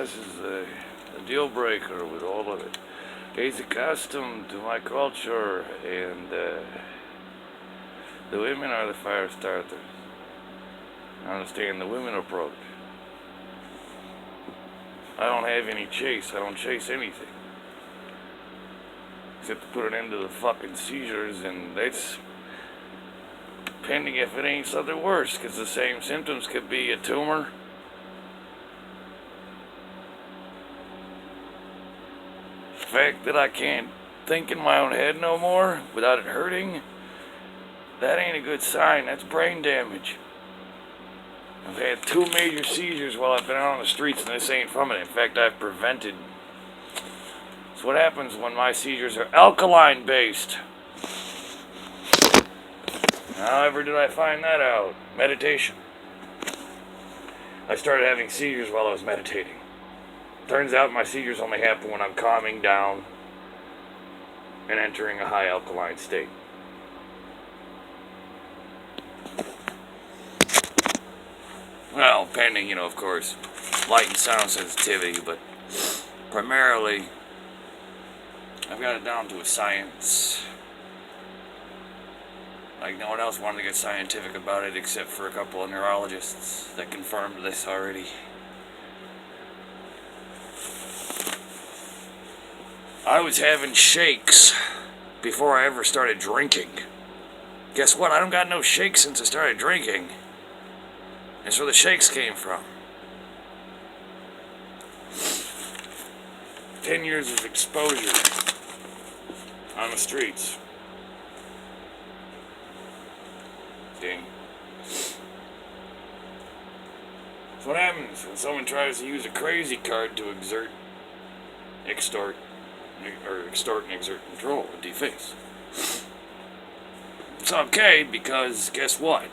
this is a deal breaker with all of it. He's accustomed to my culture, and the women are the fire starters. I understand the women approach. I don't have any chase. I don't chase anything. Except to put an end to the fucking seizures, and that's pending if it ain't something worse, because the same symptoms could be a tumor. The fact that I can't think in my own head no more without it hurting, that ain't a good sign. That's brain damage. I've had 2 major seizures while I've been out on the streets, and this ain't from it. In fact, I've prevented. It's what happens when my seizures are alkaline based. However did I find that out? Meditation. I started having seizures while I was meditating. Turns out my seizures only happen when I'm calming down and entering a high alkaline state. Well, pending, of course, light and sound sensitivity, but primarily, I've got it down to a science. Like, no one else wanted to get scientific about it except for a couple of neurologists that confirmed this already. I was having shakes before I ever started drinking. Guess what? I don't got no shakes since I started drinking. That's where the shakes came from. 10 years of exposure on the streets. Ding. That's what happens when someone tries to use a crazy card to extort and exert control and deface. It's okay because guess what?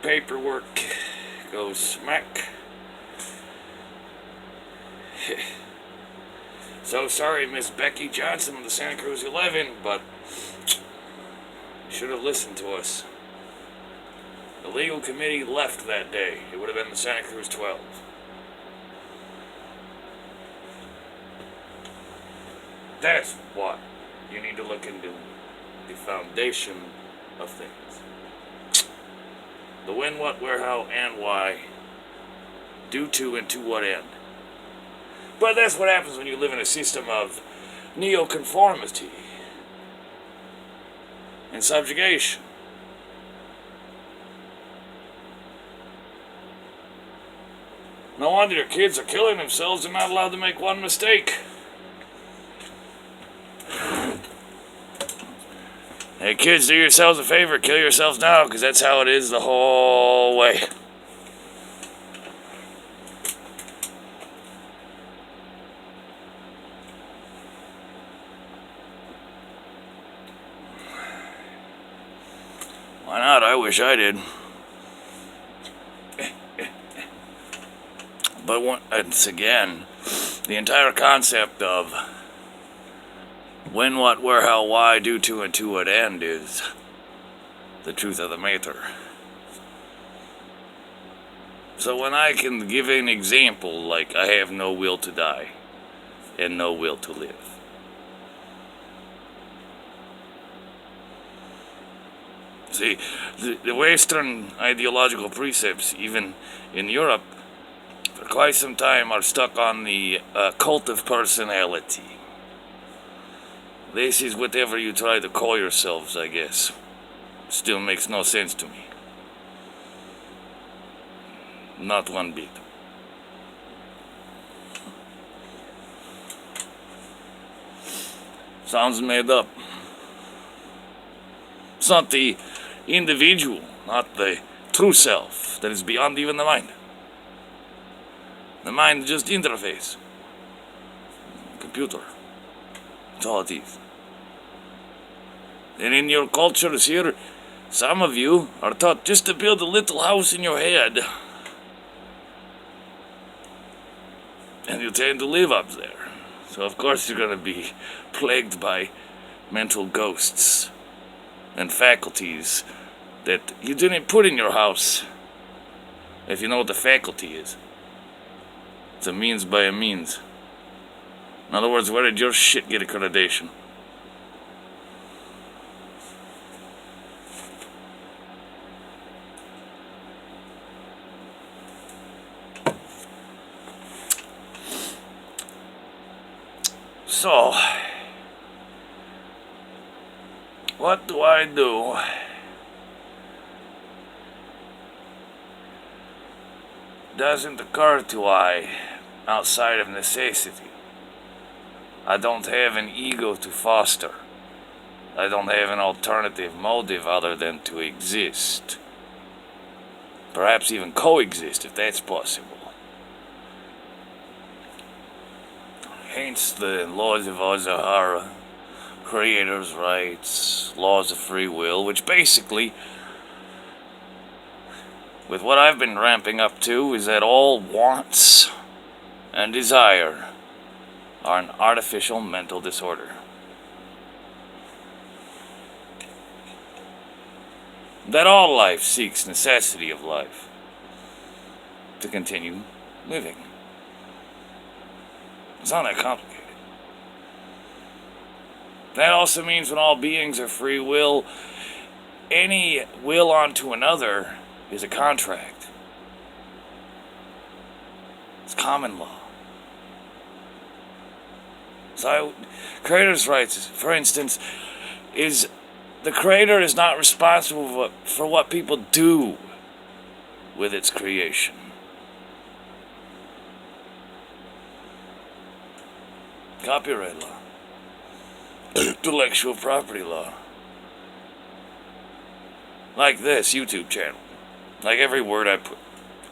Paperwork goes smack. So sorry, Miss Becky Johnson of the Santa Cruz 11, but you should have listened to us. The legal committee left that day. It would have been the Santa Cruz 12. That's what you need to look into. The foundation of things. The when, what, where, how, and why. Due to and to what end. But that's what happens when you live in a system of neoconformity and subjugation. No wonder your kids are killing themselves and not allowed to make one mistake. Hey kids, do yourselves a favor, kill yourselves now, because that's how it is the whole way. Why not? I wish I did. But once again, the entire concept of when, what, where, how, why, due to, and to what end is the truth of the matter. So when I can give an example, like I have no will to die and no will to live. See, the Western ideological precepts, even in Europe, for quite some time are stuck on the cult of personality. This is whatever you try to call yourselves, I guess. Still makes no sense to me. Not one bit. Sounds made up. It's not the individual, not the true self that is beyond even the mind. The mind is just interface. Computer. That's all it is. And in your cultures here, some of you are taught just to build a little house in your head. And you tend to live up there. So of course you're going to be plagued by mental ghosts and faculties that you didn't put in your house. If you know what the faculty is. It's a means by a means. In other words, where did your shit get accreditation? So, what do I do? Doesn't occur to I outside of necessity. I don't have an ego to foster. I don't have an alternative motive other than to exist. Perhaps even coexist, if that's possible. Hence the laws of Ozahara, creators' rights, laws of free will, which basically, with what I've been ramping up to, is that all wants and desire are an artificial mental disorder. That all life seeks necessity of life to continue living. It's not that complicated. That also means when all beings are free will, any will onto another is a contract. It's common law. So, creators' rights, for instance, is the creator is not responsible for what people do with its creation. Copyright law. Intellectual property law. Like this YouTube channel. Like every word I put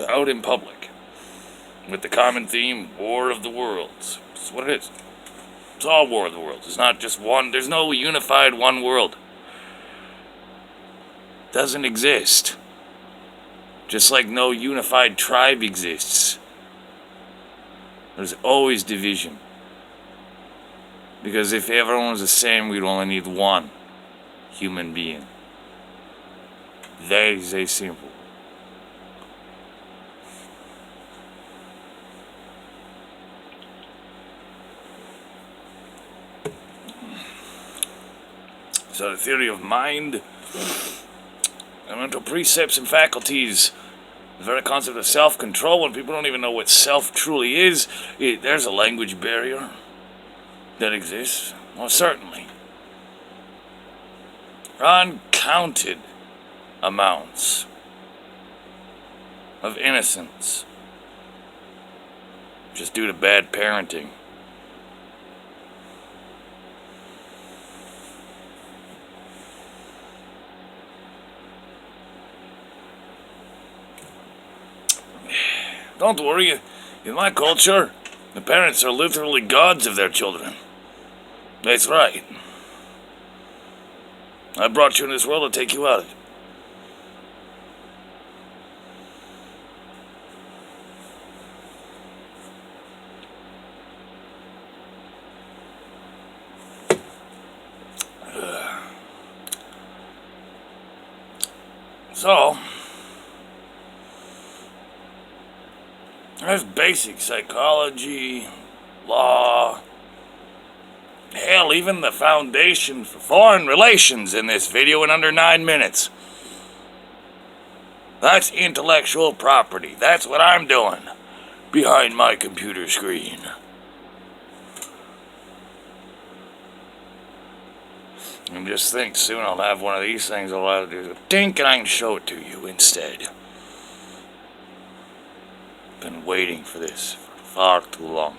out in public. With the common theme, War of the Worlds. That's what it is. It's all War of the Worlds. It's not just one. There's no unified one world. Doesn't exist. Just like no unified tribe exists. There's always division. Because if everyone was the same, we'd only need one human being. That is a simple. So the theory of mind, the mental precepts and faculties, the very concept of self-control, when people don't even know what self truly is, there's a language barrier that exists. Well, certainly. Uncounted amounts of innocence just due to bad parenting. Don't worry, in my culture, the parents are literally gods of their children. That's right. I brought you in this world to take you out of it. So, there's basic psychology, law, hell, even the foundation for foreign relations in this video in under 9 minutes. That's intellectual property. That's what I'm doing behind my computer screen. And just think, soon I'll have one of these things I'll have to do. Dink, and I can show it to you instead. Been waiting for this for far too long.